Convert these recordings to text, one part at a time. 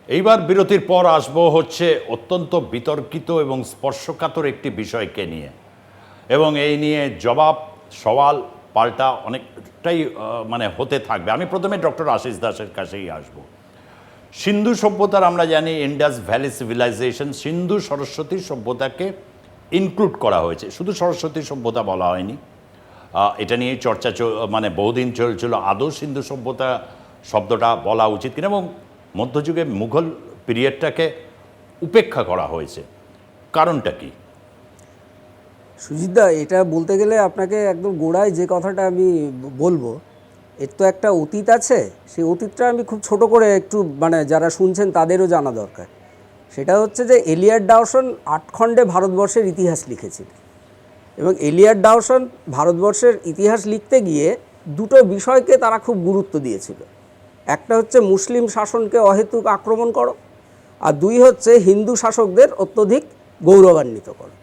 এইবার বিরতির পর আসবো হচ্ছে অত্যন্ত বিতর্কিত এবং স্পর্শকাতর একটি বিষয়কে নিয়ে, এবং এই নিয়ে জবাব সওয়াল পাল্টা অনেকটাই মানে হতে থাকবে। আমি প্রথমে ডক্টর আশিস দাসের কাছেই আসব। সিন্ধু সভ্যতার আমরা জানি ইন্ডাস ভ্যালি সিভিলাইজেশন, সিন্ধু সরস্বতী সভ্যতাকে ইনক্লুড করা হয়েছে, শুধু সরস্বতী সভ্যতা বলা হয়নি। এটা নিয়ে চর্চা মানে বহুদিন চলছিল আদৌ সিন্ধু সভ্যতা শব্দটা বলা উচিত কিনা, এবং মধ্যযুগে মুঘল পিরিয়ডটাকে উপেক্ষা করা হয়েছে। কারণটা কি? সুজিতদা, এটা বলতে গেলে আপনাকে একদম গোড়ায় যে কথাটা আমি বলবো, এর তো একটা অতীত আছে। সেই অতীতটা আমি খুব ছোট করে একটু মানে যারা শুনছেন তাদেরও জানা দরকার। সেটা হচ্ছে যে এলিয়াড ডাওসন 8 খণ্ডে ভারতবর্ষের ইতিহাস লিখেছিলেন, এবং এলিয়াড ডাওসন ভারতবর্ষের ইতিহাস লিখতে গিয়ে দুটো বিষয়কে তারা খুব গুরুত্ব দিয়েছিল। একটা হচ্ছে মুসলিম শাসনকে অহেতুক আক্রমণ করো, আর দুই হচ্ছে হিন্দু শাসকদের অত্যধিক গৌরবান্বিত করো।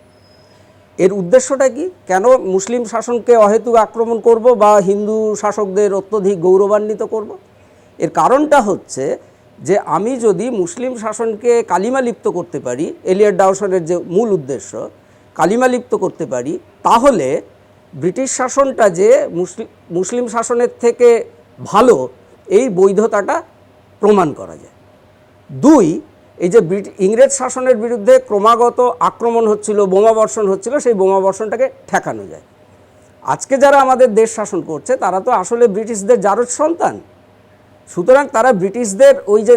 এর উদ্দেশ্যটা কি? কেন মুসলিম শাসনকে অহেতুক আক্রমণ করব বা হিন্দু শাসকদের অত্যধিক গৌরবান্বিত করব? এর কারণটা হচ্ছে যে আমি যদি মুসলিম শাসনকে কালিমালিপ্ত করতে পারি, এলিয়াড ডাওসনের যে মূল উদ্দেশ্য কালিমালিপ্ত করতে পারি, তাহলে ব্রিটিশ শাসনটা যে মুসলিম শাসনের থেকে ভালো, এই বৈধতাটা প্রমাণ করা যায়। দুই, এই যে ইংরেজ শাসনের বিরুদ্ধে ক্রমাগত আক্রমণ হচ্ছিল, বোমাবর্ষণ হচ্ছিল, সেই বোমাবর্ষণটাকে ঠেকানো যায়। আজকে যারা আমাদের দেশ শাসন করছে তারা তো আসলে ব্রিটিশদের জারজ সন্তান। সুতরাং তারা ব্রিটিশদের ওই যে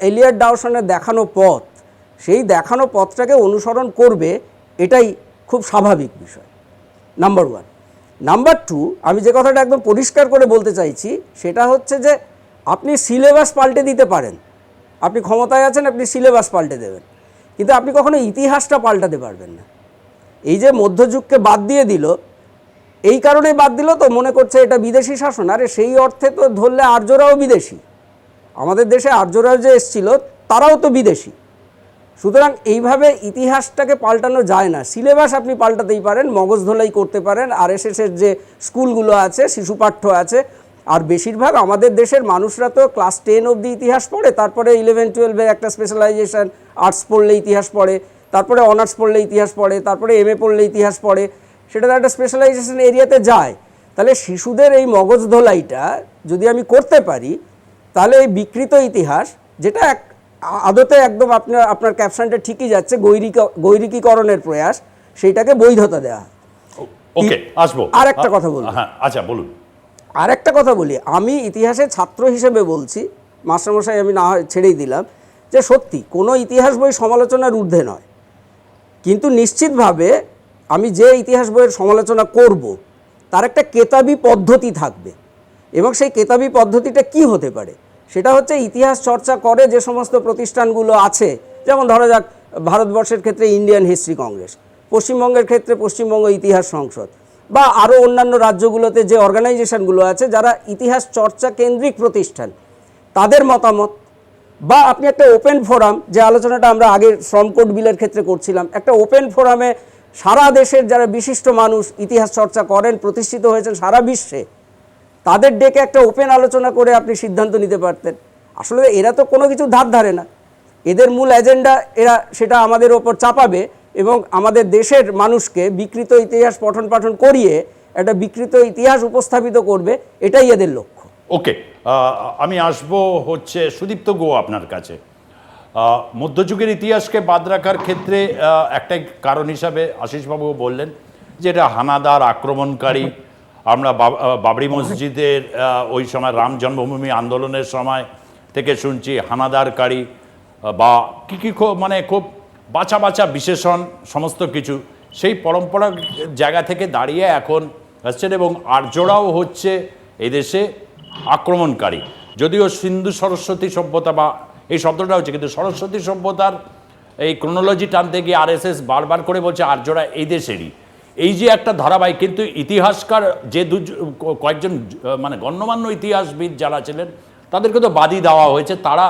এলিয়াড ডাওসনের দেখানো পথ, সেই দেখানো পথটাকে অনুসরণ করবে, এটাই খুব স্বাভাবিক বিষয়, নাম্বার ওয়ান। নাম্বার টু, আমি যে কথাটা একদম পরিষ্কার করে বলতে চাইছি সেটা হচ্ছে যে আপনি সিলেবাস পাল্টে দিতে পারেন, আপনি ক্ষমতায় আছেন, আপনি সিলেবাস পাল্টে দেবেন, কিন্তু আপনি কখনো ইতিহাসটা পাল্টাতে পারবেন না। এই যে মধ্যযুগকে বাদ দিয়ে দিল, এই কারণেই বাদ দিল তো মনে করছে এটা বিদেশি শাসন। আরে সেই অর্থে তো ধরলে আর্যরাও বিদেশি, আমাদের দেশে আর্যরাও যে এসেছিল তারাও তো বিদেশি। সুতরাং এইভাবে ইতিহাসটাকে পাল্টানো যায় না। সিলেবাস আপনি পাল্টাতেই পারেন, মগজ ধোলাই করতে পারেন, আরএসএসের যে স্কুলগুলো আছে, শিশু পাঠ্য আছে, আর বেশিরভাগ আমাদের দেশের মানুষরা তো ক্লাস 10 অবধি ইতিহাস পড়ে, তারপরে 11-12 একটা স্পেশালাইজেশন, আর্টস পড়লে ইতিহাস পড়ে, তারপরে অনার্স পড়লে ইতিহাস পড়ে, তারপরে এমএ পড়লে ইতিহাস পড়ে, সেটা তো একটা স্পেশালাইজেশন এরিয়াতে যায়। তাহলে শিশুদের এই মগজ ধোলাইটা যদি আমি করতে পারি, তাহলে এই বিকৃত ইতিহাস, যেটা আদতে একদম আপনার ক্যাপশনটা ঠিকই যাচ্ছে, গৈরিকীকরণের প্রয়াস, সেইটাকে বৈধতা দেওয়া। ওকে, আসবো। আর একটা কথা বলুন। হ্যাঁ, আচ্ছা বলুন। আর একটা কথা বলি, আমি ইতিহাসের ছাত্র হিসেবে বলছি, মাস্টারমশাই আমি না ছেড়েই দিলাম, যে সত্যি কোনো ইতিহাস বই সমালোচনার ঊর্ধ্বে নয়, কিন্তু নিশ্চিতভাবে আমি যে ইতিহাস বইয়ের সমালোচনা করব তার একটা কেতাবি পদ্ধতি থাকবে, এবং সেই কেতাবি পদ্ধতিটা কি হতে পারে? সেটা হচ্ছে ইতিহাস চর্চা করে যে সমস্ত প্রতিষ্ঠানগুলো আছে, যেমন ধরা যাক ভারতবর্ষের ক্ষেত্রে ইন্ডিয়ান হিস্ট্রি কংগ্রেস, পশ্চিমবঙ্গের ক্ষেত্রে পশ্চিমবঙ্গ ইতিহাস সংসদ, বা আরও অন্যান্য রাজ্যগুলোতে যে অর্গানাইজেশনগুলো আছে যারা ইতিহাস চর্চা কেন্দ্রিক প্রতিষ্ঠান, তাদের মতামত, বা আপনি একটা ওপেন ফোরাম, যে আলোচনাটা আমরা আগে শ্রম কোড বিলের ক্ষেত্রে করছিলাম, একটা ওপেন ফোরামে সারা দেশের যারা বিশিষ্ট মানুষ ইতিহাস চর্চা করেন, প্রতিষ্ঠিত হয়েছেন সারা বিশ্বে, তাদের ডেকে একটা ওপেন আলোচনা করে আপনি সিদ্ধান্ত নিতে পারতেন। আসলে এরা তো কোনো কিছু ধার ধারে না, এদের মূল এজেন্ডা এরা সেটা আমাদের ওপর চাপাবে এবং আমাদের দেশের মানুষকে বিকৃত ইতিহাস পঠন পাঠন করিয়ে একটা বিকৃত ইতিহাস উপস্থাপিত করবে, এটাই এদের লক্ষ্য। ওকে, আমি আসব হচ্ছে সুদীপ্ত গো আপনার কাছে। মধ্যযুগের ইতিহাসকে বাদ রাখার ক্ষেত্রে একটাই কারণ হিসাবে আশিসবাবুও বললেন যে এটা হানাদার, আক্রমণকারী। আমরা বাবরি মসজিদের ওই সময় রাম জন্মভূমি আন্দোলনের সময় থেকে শুনছি হানাদারকারী, বা কী মানে খুব বাছা বাছা বিশেষণ, সমস্ত কিছু সেই পরম্পরার জায়গা থেকে দাঁড়িয়ে এখন আসছেন, এবং আর্যরাও হচ্ছে এদেশে আক্রমণকারী। যদিও সিন্ধু সরস্বতী সভ্যতা বা এই শব্দটা হচ্ছে, কিন্তু সরস্বতী সভ্যতার এই ক্রোনোলজি টানতে গিয়ে আরএসএস বারবার করে বলছে আর্যরা এই দেশেরই। এই যে একটা ধারাবাহিক, কিন্তু ইতিহাসকার যে কয়েকজন মানে গণ্যমান্য ইতিহাসবিদ যারা ছিলেন তাদেরকে তো বাদই দেওয়া হয়েছে। তারা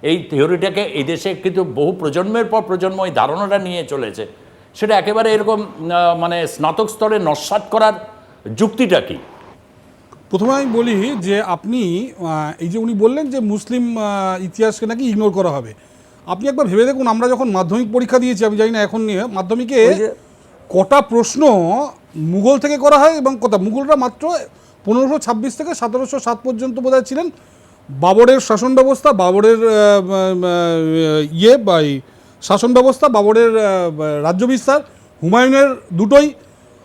এই থিওরিটাকে এই দেশে কিন্তু বহু প্রজন্মের পর প্রজন্ম এই ধারণাটা নিয়ে চলেছে। সেটা একেবারে এরকম মানে স্নাতক স্তরে নস্যাৎ করার যুক্তিটা কি? প্রথমে আমি বলি যে আপনি এই যে উনি বললেন যে মুসলিম ইতিহাসকে নাকি ইগনোর করা হবে, আপনি একবার ভেবে দেখুন, আমরা যখন মাধ্যমিক পরীক্ষা দিয়েছি, আমি জানি না এখন নিয়ে মাধ্যমিকে ওই যে কটা প্রশ্ন মুঘল থেকে করা হয় এবং কটা মুঘলরা মাত্র 1526 থেকে 1707 পর্যন্ত বোধহয় ছিলেন। বাবরের শাসন ব্যবস্থা, বাবরের শাসন ব্যবস্থা, বাবরের রাজ্য বিস্তার, হুমায়ুনের দুটোই,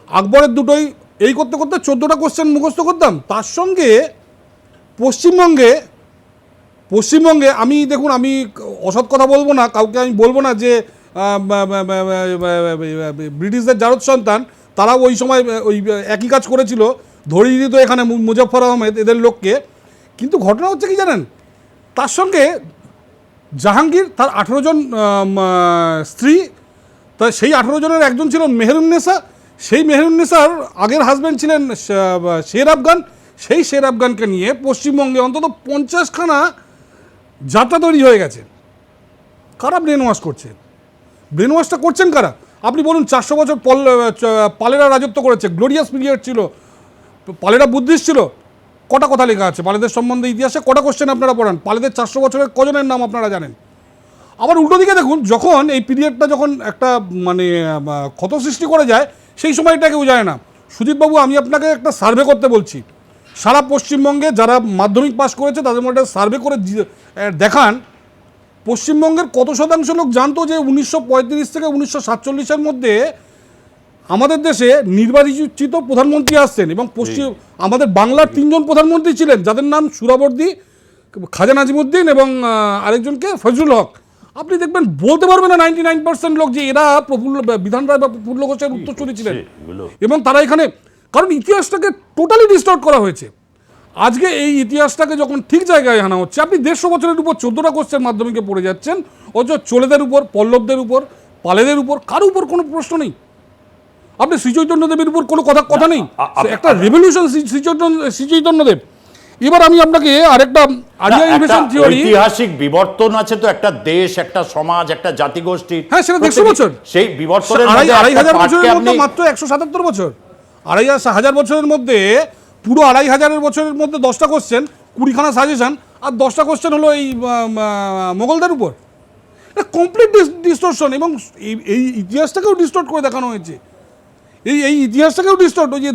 আকবরের দুটোই, এই করতে করতে 14টা কোশ্চেন মুখস্থ করতাম। তার সঙ্গে পশ্চিমবঙ্গে আমি দেখুন, আমি অসৎ কথা বলবো না, কাউকে আমি বলবো না যে ব্রিটিশদের জারদ সন্তান, তারাও ওই সময় ওই একই কাজ করেছিল, ধরিয়ে দিত এখানে মুজফ্ফর আহমেদ এদের লোককে। কিন্তু ঘটনা হচ্ছে কি জানেন, তার সঙ্গে জাহাঙ্গীর, তার 18 জন স্ত্রী, তা সেই 18 জনের একজন ছিল মেহেরুন্নেসা, সেই মেহেরুন্নেসার আগের হাজব্যান্ড ছিলেন শের আফগান, সেই শের আফগানকে নিয়ে পশ্চিমবঙ্গে অন্তত 50খানা যাত্রা তৈরি হয়ে গেছে। কারা ব্রেন ওয়াশ করছে? ব্রেন ওয়াশটা করছেন কারা? আপনি বলুন, 400 বছর পালেরা রাজত্ব করেছে, গ্লোরিয়াস পিরিয়ড ছিল, পালেরা বুদ্ধিস্ট ছিল, কটা কথা লেখা আছে পালেদের সম্বন্ধে ইতিহাসে? কটা কোশ্চেন আপনারা পড়ান? পালেদের 400 বছরের কজনের নাম আপনারা জানেন? আবার উল্টো দিকে দেখুন, যখন এই পিরিয়ডটা যখন একটা মানে ক্ষত সৃষ্টি করে যায়, সেই সময়টা কেউ যায় না। সুদীপবাবু, আমি আপনাকে একটা সার্ভে করতে বলছি, সারা পশ্চিমবঙ্গে যারা মাধ্যমিক পাস করেছে তাদের মধ্যে সার্ভে করে দেখান পশ্চিমবঙ্গের কত শতাংশ লোক জানতো যে 1935 থেকে 1947-এর মধ্যে আমাদের দেশে নির্বাচিত প্রধানমন্ত্রী আসছেন, এবং আমাদের বাংলার 3জন প্রধানমন্ত্রী ছিলেন, যাদের নাম সুরাবর্দী, খাজা নাজিমুদ্দিন এবং আরেকজনকে ফজলুল হক। আপনি দেখবেন বলতে পারবেন না 99% লোক যে এরা প্রফুল্ল বিধান রায় বা প্রফুল্ল ঘোষের উত্তরসূরি ছিলেন, এবং তারা এখানে, কারণ ইতিহাসটাকে টোটালি ডিস্টর্ট করা হয়েছে। আজকে এই ইতিহাসটাকে যখন ঠিক জায়গায় আনা হচ্ছে, আপনি 150 বছরের উপর 14টা কোশ্চেন মাধ্যমিকে পড়ে যাচ্ছেন, অথচ চোলেদের উপর, পল্লবদের উপর, পালেদের উপর কারো উপর কোনো প্রশ্ন নেই। আপনি শ্রীচৈতন্যদেবের উপর কোনো কথা নেই, একটা রেভলিউশন শ্রীচৈতন্যদেব। এবার আমি আপনাকে আরেকটা ঐতিহাসিক বিবর্তন আছে তো, একটা দেশ, একটা সমাজ, একটা জাতিগোষ্ঠী, হ্যাঁ সেটা 150 বছর, সেই বিবর্তনের আড়াই হাজার বছরের মধ্যে মাত্র 177 বছর, 2500 বছরের মধ্যে, পুরো 2500 বছরের মধ্যে 10টা কোশ্চেন, 20খানা সাজেশন, আর 10টা কোশ্চেন হলো এই মোগলদের উপর। এটা কমপ্লিট ডিস্টর্শন, এবং এই ইতিহাসটাকেও ডিস্টর্ট করে দেখানো হয়েছে। এই ইতিহাসটাকেও ডিস্টর্ট, ওই যে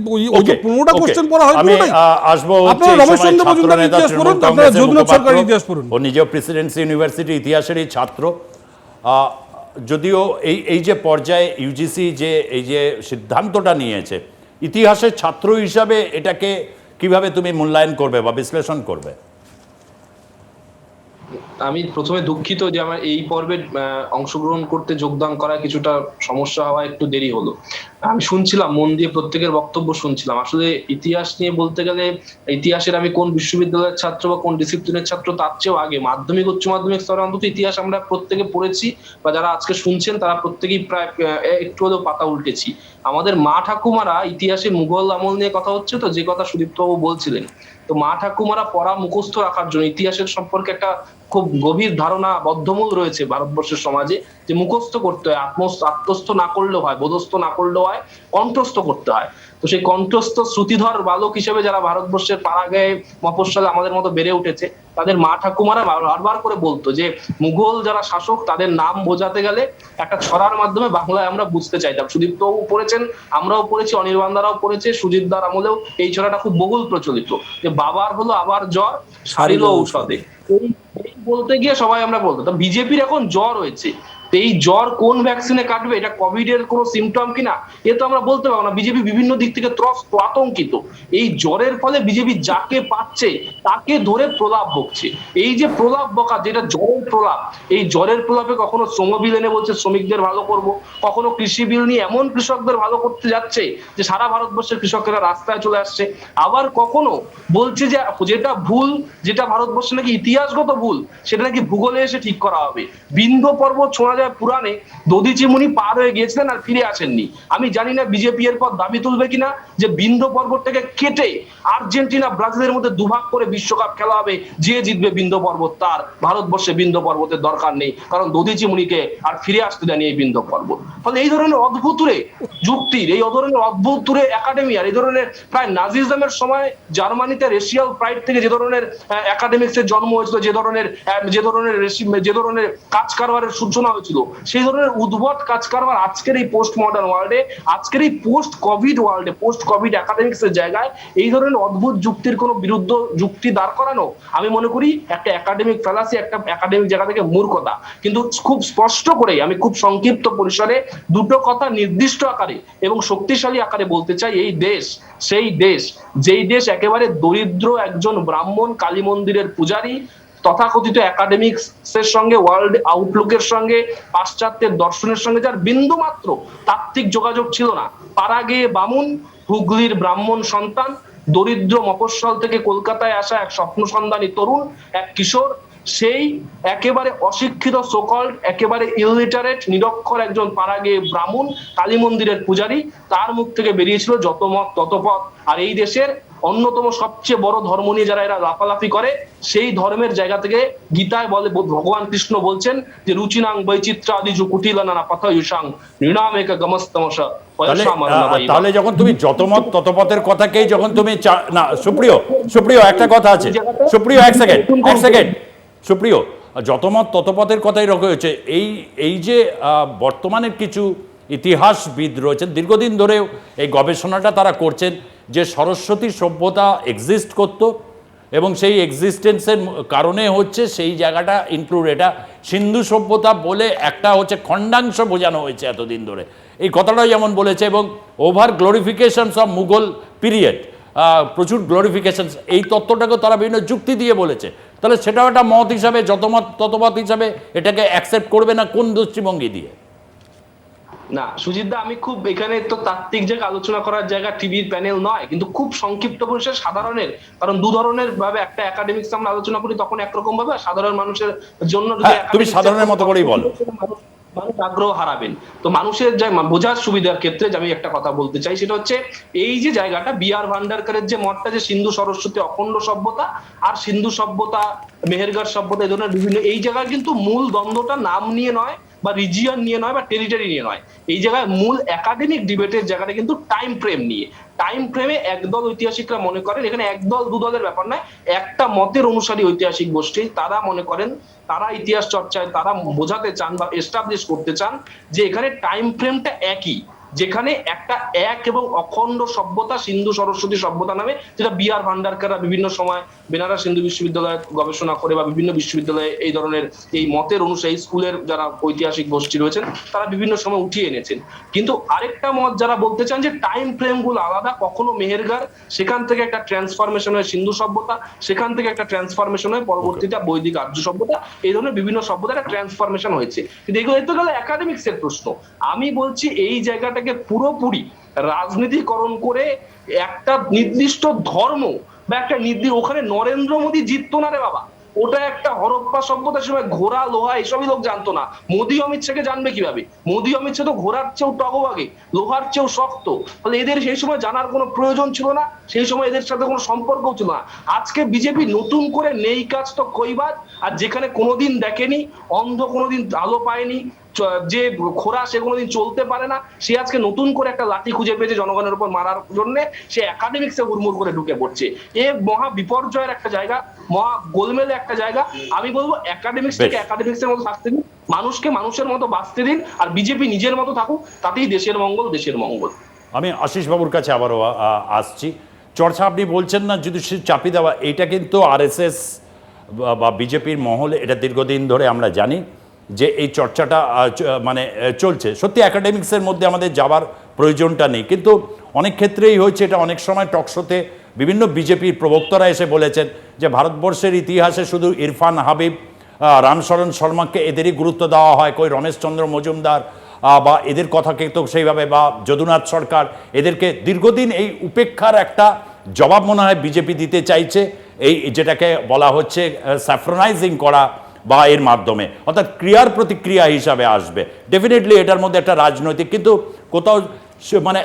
15টা কোশ্চেন পড়া হয় পুরোটাই। আসবো আপনারা রমেশচন্দ্র মজুমদারের ইতিহাস পড়ুন, আপনারা যদুনাথ সরকারের ইতিহাস পড়ুন। ও নিজেও প্রেসিডেন্সি ইউনিভার্সিটি ইতিহাসেরই ছাত্র। যদিও এই যে পর্যায়ে ইউজিসি যে এই যে সিদ্ধান্তটা নিয়েছে, ইতিহাসের ছাত্র হিসাবে এটাকে কিভাবে তুমি মূল্যায়ন করবে বা বিশ্লেষণ করবে? আমি প্রথমে দুঃখিত যে আমার এই পর্বে অংশগ্রহণ করতে যোগদান করা কিছুটা সমস্যা হওয়া, একটু দেরি হলো। আমি শুনছিলাম, মন দিয়ে প্রত্যেকের বক্তব্য শুনছিলাম। আসলে ইতিহাস নিয়ে বলতে গেলে, ইতিহাসের আমি কোন বিশ্ববিদ্যালয়ের ছাত্র বা কোন ডিসিপ্লিনের ছাত্র তার চেয়েও আগে মাধ্যমিক, উচ্চ মাধ্যমিক স্তরে অন্তত ইতিহাস আমরা প্রত্যেকে পড়েছি, বা যারা আজকে শুনছেন তারা প্রত্যেকেই প্রায় একটু হলেও পাতা উল্টেছি। আমাদের মা ঠাকুমারা ইতিহাসে মুঘল আমল নিয়ে কথা হচ্ছে তো, যে কথা সুদীপ্তবাবু বলছিলেন, তো মা ঠাকুমারা পড়া মুখস্থ রাখার জন্য ইতিহাসের সম্পর্কে একটা খুব গভীর ধারণা, বদ্ধমূল রয়েছে ভারতবর্ষের সমাজে, যে মুখস্থ করতে হয়, আত্মস্থ না করলেও হয়, বোধস্থ না করলেও হয়, কণ্ঠস্থ করতে হয়। তো সেই কণ্ঠস্থ শ্রুতিধর বালক হিসেবে যারা ভারতবর্ষের পাড়াগাঁয়ে মফস্বলে আমাদের মতো বেড়ে উঠেছে, তাদের মা ঠাকুমারা বারবার করে বলতো যে মুঘল যারা শাসক তাদের নাম বোঝাতে গেলে একটা ছড়ার মাধ্যমে বাংলায় আমরা বুঝতে চাইতাম। সুদীপ্তবাবু পড়েছেন, আমরাও পড়েছি, অনির্বাণদারাও পড়েছে, সুজিতদার আমলেও এই ছড়াটা খুব বহুল প্রচলিত, যে বাবার হলো আবার জ্বর, সারিল ঔষধে। এই বলতে গিয়ে সবাই আমরা বলতো, বিজেপির এখন জ্বর হয়েছে, এই জ্বর কোন ভ্যাকসিনে কাটবে, এটা কোভিড এর কোন সিমটম কিনা এ তো আমরা বলতে পারবো না। বিজেপি বিভিন্ন দিক থেকে ত্রস্ত, আতঙ্কিত। এই জ্বরের ফলে বিজেপি যাকে পাচ্ছে তাকে ধরে প্রলাপ বকছে। এই যে প্রলাপ বকা, যেটা জ্বরের প্রলাপ, এই জ্বরের প্রলাপে কখনো শ্রম বিল এনে বলছে শ্রমিকদের ভালো করব, কখনো কৃষি বিল নিয়ে এমন কৃষকদের ভালো করতে যাচ্ছে যে সারা ভারতবর্ষের কৃষকেরা রাস্তায় চলে আসছে, আবার কখনো বলছে যে যেটা ভুল, যেটা ভারতবর্ষে নাকি ইতিহাসগত ভুল, সেটা নাকি ভূগোলে এসে ঠিক করা হবে। বিন্ধ্য পর্বত, সোনালী যায় পুরাণে দধিচি মুনি পার হয়ে গিয়েছিলেন আর ফিরে আসেননি। আমি জানি না বিজেপি এর পর দাবি তুলবে কিনা যে বিন্ধ্য পর্বত থেকে কেটে আর্জেন্টিনা ব্রাজিলের মধ্যে দুভাগ করে বিশ্বকাপ খেলা হবে, যে জিতবে বিন্ধ্য পর্বত তার। ভারতবর্ষে বিন্ধ্য পর্বতের দরকার নেই, কারণ দধিচি মুনিকে আর ফিরে আসতে দেয়নি এই বিন্ধ্য পর্বত। ফলে এই ধরনের অদ্ভুতুরে যুক্তির, এই ধরনের অদ্ভুতুরে একাডেমি, আর এই ধরনের প্রায় নাজিজমের সময় জার্মানিতে রেশিয়াল প্রাইড থেকে যে ধরনের একাডেমিক্সের জন্ম হয়েছিল, যে ধরনের কাজ কারবারের সূচনা হয়েছিল, সেই ধরনের উদ্ভট কাজ কারবার আজকের এই পোস্ট মডার্ন ওয়ার্ল্ডে, আজকের এই পোস্ট কোভিড ওয়ার্ল্ডে, পোস্ট কোভিড একাডেমিক্সের জায়গায় এই ধরনের অদ্ভুত যুক্তির কোনো বিরুদ্ধ যুক্তি দাঁড় করানো আমি মনে করি একটা একাডেমিক ফ্যালাসি, একটা একাডেমিক জায়গা থেকে মূর্খতা। কিন্তু খুব স্পষ্ট করে আমি খুব সংক্ষিপ্ত পরিসরে দুটো কথা নির্দিষ্ট আকারে এবং শক্তিশালী আকারে বলতে চাই। এই দেশ সেই দেশ, যেই দেশ একেবারে দরিদ্র একজন ব্রাহ্মণ কালী মন্দিরের পূজারী তথাকথিত একাডেমিক্সের সঙ্গে, ওয়ার্ল্ড আউটলুকের সঙ্গে, পাশ্চাত্যের দর্শনের সঙ্গে যার বিন্দু মাত্র তাত্ত্বিক যোগাযোগ ছিল না, পাড়া গেয়ে বামুন, হুগলির ব্রাহ্মণ সন্তান, দরিদ্র মফস্বল থেকে কলকাতায় আসা এক স্বপ্ন সন্ধানী তরুণ, এক কিশোর, সেই একেবারে অশিক্ষিত সোকল্ড, একেবারে ইলিটারেট নিরক্ষর একজন পাড়া গেয়ে ব্রাহ্মণ কালী মন্দিরের পূজারী, তার মুখ থেকে বেরিয়েছিল যত মত তত পথ। আর এই দেশের অন্যতম সবচেয়ে বড় ধর্ম নিয়ে যারা এরা লাফালাফি করে, সেই ধর্মের জায়গা থেকে গীতায় বলে, ভগবান কৃষ্ণ বলছেন যে রুচিনাং বৈচিত্রাদিজু কুটিলানা পাথয়ুষাং নৃণামেক গমস্তমস। তাহলে যখন তুমি যতমত ততপথের কথাকেই যখন তুমি না, সুপ্রিয় একটা কথা আছে, সুপ্রিয় এক সেকেন্ড সুপ্রিয়, যতমত ততপথের কথাই রয়েছে। এই যে বর্তমানের কিছু ইতিহাসবিদ রয়েছেন, দীর্ঘদিন ধরেও এই গবেষণাটা তারা করছেন যে সরস্বতী সভ্যতা এক্সিস্ট করত এবং সেই এক্সিস্টেন্সের কারণে হচ্ছে সেই জায়গাটা ইনক্লুড, এটা সিন্ধু সভ্যতা বলে একটা হচ্ছে খণ্ডাংশ বোঝানো হয়েছে এতদিন ধরে, এই কথাটাই যেমন বলেছে। এবং ওভার গ্লোরিফিকেশনস অফ মুঘল পিরিয়ড, প্রচুর গ্লোরিফিকেশনস, এই তত্ত্বটাকে তারা বিভিন্ন যুক্তি দিয়ে বলেছে। তাহলে সেটাও একটা মত হিসাবে, যতমত ততমত হিসাবে এটাকে অ্যাকসেপ্ট করবে না কোন দৃষ্টিভঙ্গি দিয়ে? না সুজিত দা, আমি খুব এখানে তো তাত্ত্বিক জায়গা আলোচনা করার জায়গা টিভির প্যানেল নয়, কিন্তু খুব সংক্ষিপ্ত পরিসরে সাধারণের, কারণ দু ধরনের ভাবে একটা একাডেমিক্স আমরা আলোচনা করি তখন একরকম ভাবে, সাধারণ মানুষের জন্য তুমি সাধারণের মতো করেই বলো। মানুষ আগ্রহ হারাবেন। তো মানুষের যে বোঝার সুবিধার ক্ষেত্রে আমি একটা কথা বলতে চাই, সেটা হচ্ছে এই যে জায়গাটা বি আর ভান্ডারকারের যে মতটা যে সিন্ধু সরস্বতী অখণ্ড সভ্যতা আর সিন্ধু সভ্যতা মেহেরগড় সভ্যতা, এই ধরনের বিভিন্ন, এই জায়গায় কিন্তু মূল দ্বন্দ্বটা নাম নিয়ে নয় বা রিজিয়ন নিয়ে নয় বা টেরিটরি নিয়ে নয়, এই জায়গায় মূল একাডেমিক ডিবেটের জায়গাটা কিন্তু টাইম ফ্রেম নিয়ে। টাইম ফ্রেমে একদল ঐতিহাসিকরা মনে করেন, এখানে একদল দুদলের ব্যাপার নয়, একটা মতের অনুসারী ঐতিহাসিক গোষ্ঠী, তারা মনে করেন, তারা ইতিহাস চর্চায় তারা বোঝাতে চান বা এস্টাবলিশ করতে চান যে এখানে টাইম ফ্রেমটা একই, যেখানে একটা এক এবং অখণ্ড সভ্যতা সিন্ধু সরস্বতী সভ্যতা নামে, যেটা বি আর ভান্ডারকাররা বিভিন্ন সময় বেনারস হিন্দু বিশ্ববিদ্যালয়ে গবেষণা করে বা বিভিন্ন বিশ্ববিদ্যালয়ে এই ধরনের এই মতের অনুসারী স্কুলের যারা ঐতিহাসিক গোষ্ঠী রয়েছেন তারা বিভিন্ন সময় উঠিয়ে এনেছেন। কিন্তু আরেকটা মত যারা বলতে চান যে টাইম ফ্রেম গুলো আলাদা, কখনো মেহেরগড়, সেখান থেকে একটা ট্রান্সফরমেশন হয় সিন্ধু সভ্যতা, সেখান থেকে একটা ট্রান্সফরমেশন হয় পরবর্তীতে বৈদিক আর্য সভ্যতা, এই ধরনের বিভিন্ন সভ্যতার একটা ট্রান্সফরমেশন হয়েছে। কিন্তু এগুলো তো গেল একাডেমিক্স এর প্রশ্ন। আমি বলছি এই জায়গাটাকে পুরোপুরি রাজনীতিকরণ করে একটা নির্দিষ্ট ধর্ম বা একটা নির্দিষ্ট, ওখানে নরেন্দ্র মোদী জিততো না রে বাবা, ওটা একটা হরপ্পা সভ্যতার সময় ঘোড়া লোহা এসবই লোক জানতো না। মোদী অমিত শাহকে জানবে কিভাবে? মোদী অমিত শাহ তো ঘোড়ার চেয়েও টগবাগে, লোহার চেয়েও শক্ত, ফলে এদের সেই সময় জানার কোনো প্রয়োজন ছিল না, সেই সময় এদের সাথে কোনো সম্পর্কও ছিল না। আজকে বিজেপি নতুন করে নেই কাজ তো কইবাদ, আর যেখানে কোনোদিন দেখেনি, অন্ধ কোনোদিন আলো পায়নি, যে খোরা সে কোনোদিন চলতে পারে না, সে আজকে নতুন করে একটা লাঠি খুঁজে পেয়েছে জনগণের উপর মারার জন্য, সে একাডেমিক্সে হুড়মুড় করে ঢুকে পড়ছে। এ মহা বিপর্যয়ের একটা জায়গা, মহা গোলমেলে একটা জায়গা। আমি বলবো একাডেমিক্স থেকে একাডেমিক্সের মতো থাকতে দিন, মানুষকে মানুষের মতো বাঁচতে দিন, আর বিজেপি নিজের মতো থাকুক, তাতেই দেশের মঙ্গল, দেশের মঙ্গল। আমি আশিস বাবুর কাছে আবারও আসছি। চর্চা আপনি বলছেন না যদি চাপিয়ে দেওয়া, এইটা কিন্তু আরএসএস বা বিজেপির মহলে এটা দীর্ঘদিন ধরে আমরা জানি যে এই চর্চাটা মানে চলছে। সত্যি একাডেমিক্সের মধ্যে আমাদের যাবার প্রয়োজনটা নেই, কিন্তু অনেক ক্ষেত্রেই হয়েছে এটা। অনেক সময় টকশোতে বিভিন্ন বিজেপির প্রবক্তারা এসে বলেছেন যে ভারতবর্ষের ইতিহাসে শুধু ইরফান হাবিব, রামশরণ শর্মাকে এদেরই গুরুত্ব দেওয়া হয়, কই রমেশচন্দ্র মজুমদার বা এদের কথাকে তো সেইভাবে, বা যদুনাথ সরকার, এদেরকে দীর্ঘদিন এই উপেক্ষার একটা জবাব মনে হয় বিজেপি দিতে চাইছে, এই যেটাকে বলা হচ্ছে স্যাফ্রনাইজিং করা বা এর মাধ্যমে, অর্থাৎ ক্রিয়ার প্রতিক্রিয়া হিসাবে আসবে। ডেফিনেটলি এটার মধ্যে একটা রাজনৈতিক, কিন্তু কোথাও মানে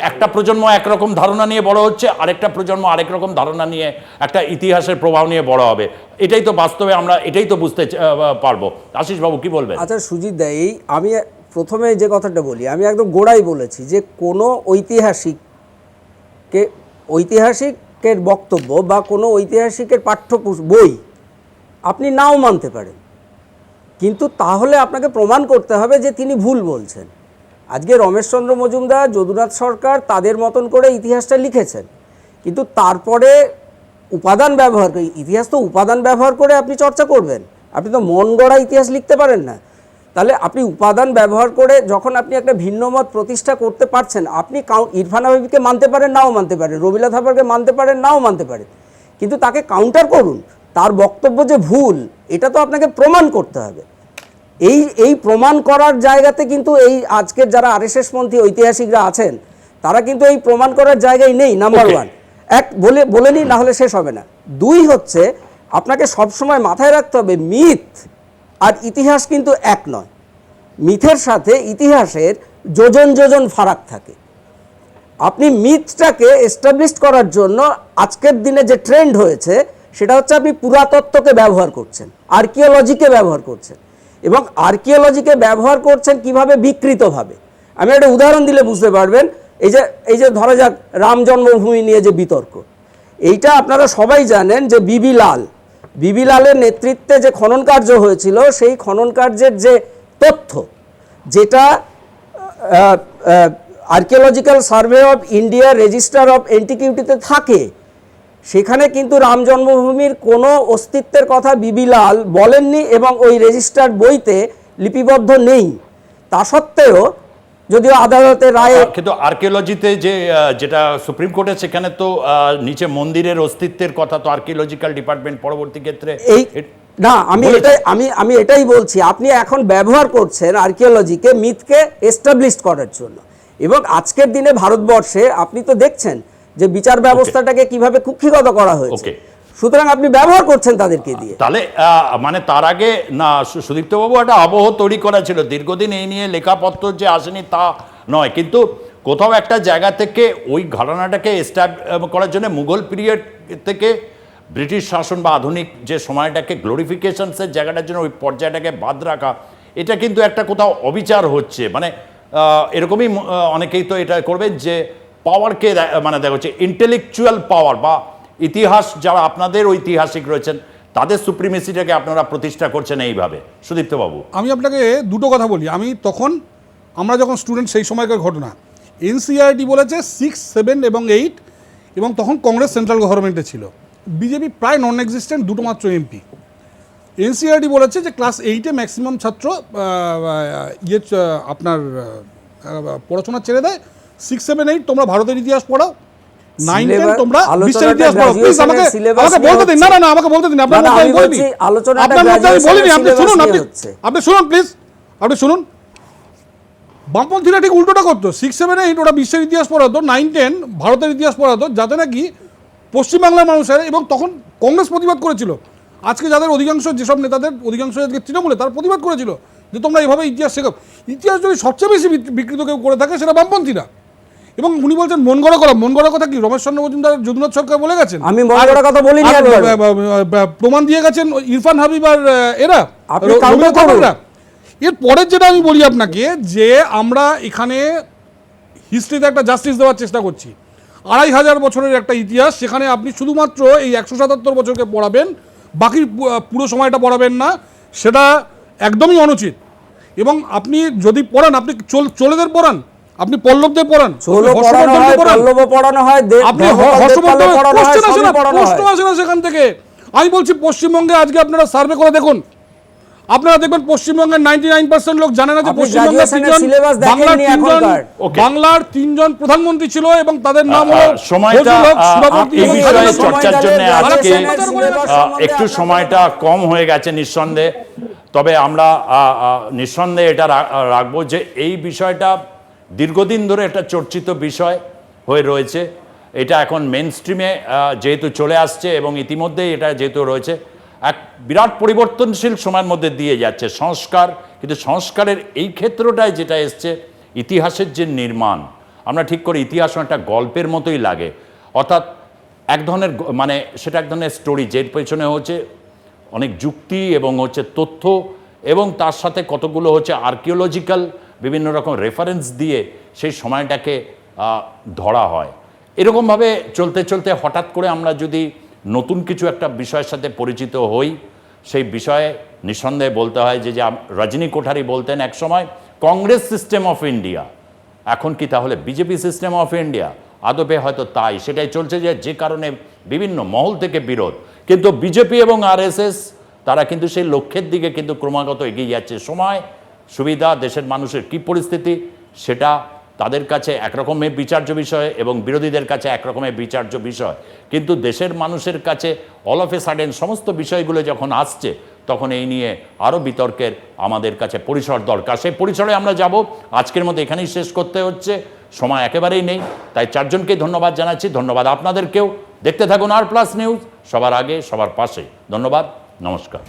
একটা প্রজন্ম একরকম ধারণা নিয়ে বড় হচ্ছে, আরেকটা প্রজন্ম আরেক রকম ধারণা নিয়ে একটা ইতিহাসের প্রভাব নিয়ে বড় হবে। এটাই তো বাস্তবে আমরা এটাই তো বুঝতে পারবো। আশিস বাবু কি বলবেন? আচ্ছা সুজিত দা, এই আমি প্রথমে যে কথাটা বলি, আমি একদম গোড়াই বলেছি যে কোনো ঐতিহাসিকের বক্তব্য বা কোনো ঐতিহাসিকের বই আপনি নাও মানতে পারেন, কিন্তু তাহলে আপনাকে প্রমাণ করতে হবে যে তিনি ভুল বলছেন। আজকে রমেশচন্দ্র মজুমদার, যদুনাথ সরকার তাদের মতন করে ইতিহাসটা লিখেছেন, কিন্তু তারপরে উপাদান ব্যবহার করে, ইতিহাস তো উপাদান ব্যবহার করে আপনি চর্চা করবেন, আপনি তো মন গড়া ইতিহাস লিখতে পারেন না। তাহলে আপনি উপাদান ব্যবহার করে যখন আপনি একটা ভিন্ন মত প্রতিষ্ঠা করতে পারছেন, আপনি ইরফান হাবিবকে মানতে পারেন, নাও মানতে পারেন, রবিলা থাপারকে মানতে পারেন, নাও মানতে পারেন, কিন্তু তাকে কাউন্টার করুন, তার বক্তব্য যে ভুল এটা তো আপনাকে প্রমাণ করতে হবে। এই প্রমাণ করার জায়গাতে কিন্তু এই আজকের যারা আরএসএস পন্থী ঐতিহাসিকরা আছেন তারা কিন্তু এই প্রমাণ করার জায়গায় নেই। নাম্বার ওয়ান, এক বলে নিই, না হলে শেষ হবে না। দুই হচ্ছে, আপনাকে সবসময় মাথায় রাখতে হবে মিথ আর ইতিহাস কিন্তু এক নয়। মিথের সাথে ইতিহাসের যোজন যোজন ফারাক থাকে। আপনি মিথটাকে এস্টাবলিশ করার জন্য আজকের দিনে যে ট্রেন্ড হয়েছে সেটা হচ্ছে আপনি পুরাতত্ত্বকে ব্যবহার করছেন, আর্কিওলজিকে ব্যবহার করছেন, এবং আর্কিওলজিকে ব্যবহার করছেন কিভাবে? বিকৃতভাবে। আমি একটা উদাহরণ দিলে বুঝতে পারবেন। এই যে ধরা যাক রাম জন্মভূমি নিয়ে যে বিতর্ক, এইটা আপনারা সবাই জানেন যে বিবি লালের নেতৃত্বে যে খনন কার্য হয়েছিল, সেই খনন কার্যের যে তথ্য, যেটা archaeological survey of India register of এন্টিকিউটিতে থাকে, সেখানে কিন্তু রাম জন্মভূমির কোনো অস্তিত্বের কথা বিবি লাল বলেননি এবং ওই রেজিস্টার্ড বইতে লিপিবদ্ধ নেই। তা সত্ত্বেও যদিও আদালতের রায়ে, কিন্তু আর্কিওলজিতে যেটা সুপ্রিম কোর্টে, সেখানে তো নিচে মন্দিরের অস্তিত্বের কথা তো আর্কিওলজিক্যাল ডিপার্টমেন্ট পরবর্তী ক্ষেত্রে না, আমি এটাই বলছি, আপনি এখন ব্যবহার করছেন আর্কিওলজিকে মিথকে এস্টাবলিশ করার জন্য। এবং আজকের দিনে ভারতবর্ষে আপনি তো দেখছেন যে বিচার ব্যবস্থাটাকে কিভাবে কুক্ষিগত করা হয়েছে, সুতরাং আপনি ব্যবহার করছেন তাদেরকে দিয়ে। তাহলে মানে তার আগে না সুদীপ্তবাবু একটা আবহ তৈরি করা ছিল, দীর্ঘদিন এই নিয়ে লেখাপত্র যে আসেনি তা নয়, কিন্তু কোথাও একটা জায়গা থেকে ওই ঘটনাটাকে করার জন্য মুঘল পিরিয়ড থেকে ব্রিটিশ শাসন বা আধুনিক যে সময়টাকে গ্লোরিফিকেশনসের জায়গাটার জন্য ওই পর্যায়টাকে বাদ রাখা, এটা কিন্তু একটা কোথাও অবিচার হচ্ছে। মানে এরকমই অনেকেই তো এটা করবে যে পাওয়ারকে মানে দেখা হচ্ছে ইন্টেলেকচুয়াল পাওয়ার বা ইতিহাস, যারা আপনাদের ঐতিহাসিক রয়েছেন তাদের সুপ্রিমেসিটাকে আপনারা প্রতিষ্ঠা করছেন এইভাবে। সুদীপ্তবাবু, আমি আপনাকে দুটো কথা বলি। আমরা যখন স্টুডেন্ট সেই সময়কার ঘটনা, এনসিআরটি বলেছে 6, 7 এবং 8, এবং তখন কংগ্রেস সেন্ট্রাল গভর্নমেন্টে ছিল, বিজেপি প্রায় নন এক্সিস্টেন্ট, দুটো মাত্র এমপি। এনসিআরটি বলেছে যে ক্লাস 8-এ ম্যাক্সিমাম ছাত্র আপনার পড়াশোনা ছেড়ে দেয়। 6, 7, 8 তোমরা ভারতের ইতিহাস পড়াও, 9, 10 তোমরা বিশ্বের ইতিহাস পড়াও। প্লিজ আমাকে বলতে দিন। না আমাকে বলতে দিন। আপনার মধ্যে আমি বলিনি, আপনি শুনুন প্লিজ, আপনি শুনুন। বামপন্থীরা ঠিক উল্টোটা করতো, 6, 7, 8 ওরা বিশ্বের ইতিহাস পড়াতো, 9, 10 ভারতের ইতিহাস পড়াতো, যাতে নাকি পশ্চিমবাংলার মানুষের, এবং তখন কংগ্রেস প্রতিবাদ করেছিল। আজকে যাদের অধিকাংশ, যেসব নেতাদের অধিকাংশ আজকে তৃণমূলে, তারা প্রতিবাদ করেছিল যে তোমরা এইভাবে ইতিহাস শেখাও। ইতিহাস যদি সবচেয়ে বেশি বিকৃত কেউ করে থাকে সেটা বামপন্থীরা। এবং উনি বলছেন মন গড়া কথা কি রমেশচন্দ্র মজুমদার, যদুনাথ সরকার বলে গেছেন? আমি মন গড়া কথা বলিনি, প্রমাণ দিয়ে গেছেন ইরফান হাবিব আর এরা। এর পরের যেটা আমি বলি আপনাকে, যে আমরা এখানে হিস্ট্রিতে একটা জাস্টিস দেওয়ার চেষ্টা করছি। 2500 বছরের একটা ইতিহাস, সেখানে আপনি শুধুমাত্র এই 177 বছরকে পড়াবেন, বাকি পুরো সময়টা পড়াবেন না, সেটা একদমই অনুচিত। এবং আপনি যদি পড়ান, আপনি চোলেদের পড়ান, আপনি পল্লবদের পড়ান, প্রশ্ন আসে না সেখান থেকে। আমি বলছি পশ্চিমবঙ্গে আজকে আপনারা সার্ভে করে দেখুন, আপনারা দেখবেন পশ্চিমবঙ্গের 99% লোক জানে না যে পশ্চিমবঙ্গে বাংলার 3জন প্রধানমন্ত্রী ছিল এবং তাদের নাম হলো চর্চার জন্য আজকে একটু সময়টা কম হয়ে গেছে নিঃসন্দেহে। তবে আমরা নিঃসন্দেহে এটা রাখবো যে এই বিষয়টা দীর্ঘদিন ধরে একটা চর্চিত বিষয় হয়ে রয়েছে। এটা এখন মেন স্ট্রিমে যেহেতু চলে আসছে এবং ইতিমধ্যেই এটা যেহেতু রয়েছে, এক বিরাট পরিবর্তনশীল সময়ের মধ্যে দিয়ে যাচ্ছে সংস্কার, কিন্তু সংস্কারের এই ক্ষেত্রটায় যেটা এসছে ইতিহাসের যে নির্মাণ, আমরা ঠিক করে ইতিহাস একটা গল্পের মতোই লাগে, অর্থাৎ এক ধরনের মানে সেটা এক ধরনের স্টোরি, যের পেছনে হচ্ছে অনেক যুক্তি এবং হচ্ছে তথ্য এবং তার সাথে কতগুলো হচ্ছে আর্কিওলজিক্যাল বিভিন্ন রকম রেফারেন্স দিয়ে সেই সময়টাকে ধরা হয়। এরকমভাবে চলতে চলতে হঠাৎ করে আমরা যদি নতুন কিছু একটা বিষয়ের সাথে পরিচিত হই, সেই বিষয়ে নিঃসন্দেহে বলতে হয় যে রজনী কোঠারি বলতেন এক সময় কংগ্রেস সিস্টেম অফ ইন্ডিয়া, এখন কি তাহলে বিজেপি সিস্টেম অফ ইন্ডিয়া? আদপে হয়তো তাই, সেটাই চলছে, যে কারণে বিভিন্ন মহল থেকে বিরোধ, কিন্তু বিজেপি এবং আরএসএস তারা কিন্তু সেই লক্ষ্যের দিকে কিন্তু ক্রমাগত এগিয়ে যাচ্ছে। সময় সুবিধা, দেশের মানুষের কী পরিস্থিতি, সেটা তাদের কাছে একরকমের বিচার্য বিষয় এবং বিরোধীদের কাছে একরকমের বিচার্য বিষয়, কিন্তু দেশের মানুষের কাছে অল অফ এ সাডেন সমস্ত বিষয়গুলো যখন আসছে, তখন এই নিয়ে আরও বিতর্কের আমাদের কাছে পরিসর দরকার। সেই পরিসরে আমরা যাব। আজকের মতো এখানেই শেষ করতে হচ্ছে, সময় একেবারেই নেই, তাই চারজনকে ধন্যবাদ জানাচ্ছি। ধন্যবাদ আপনাদেরকেও। দেখতে থাকুন আর প্লাস নিউজ, সবার আগে সবার পাশে। ধন্যবাদ, নমস্কার।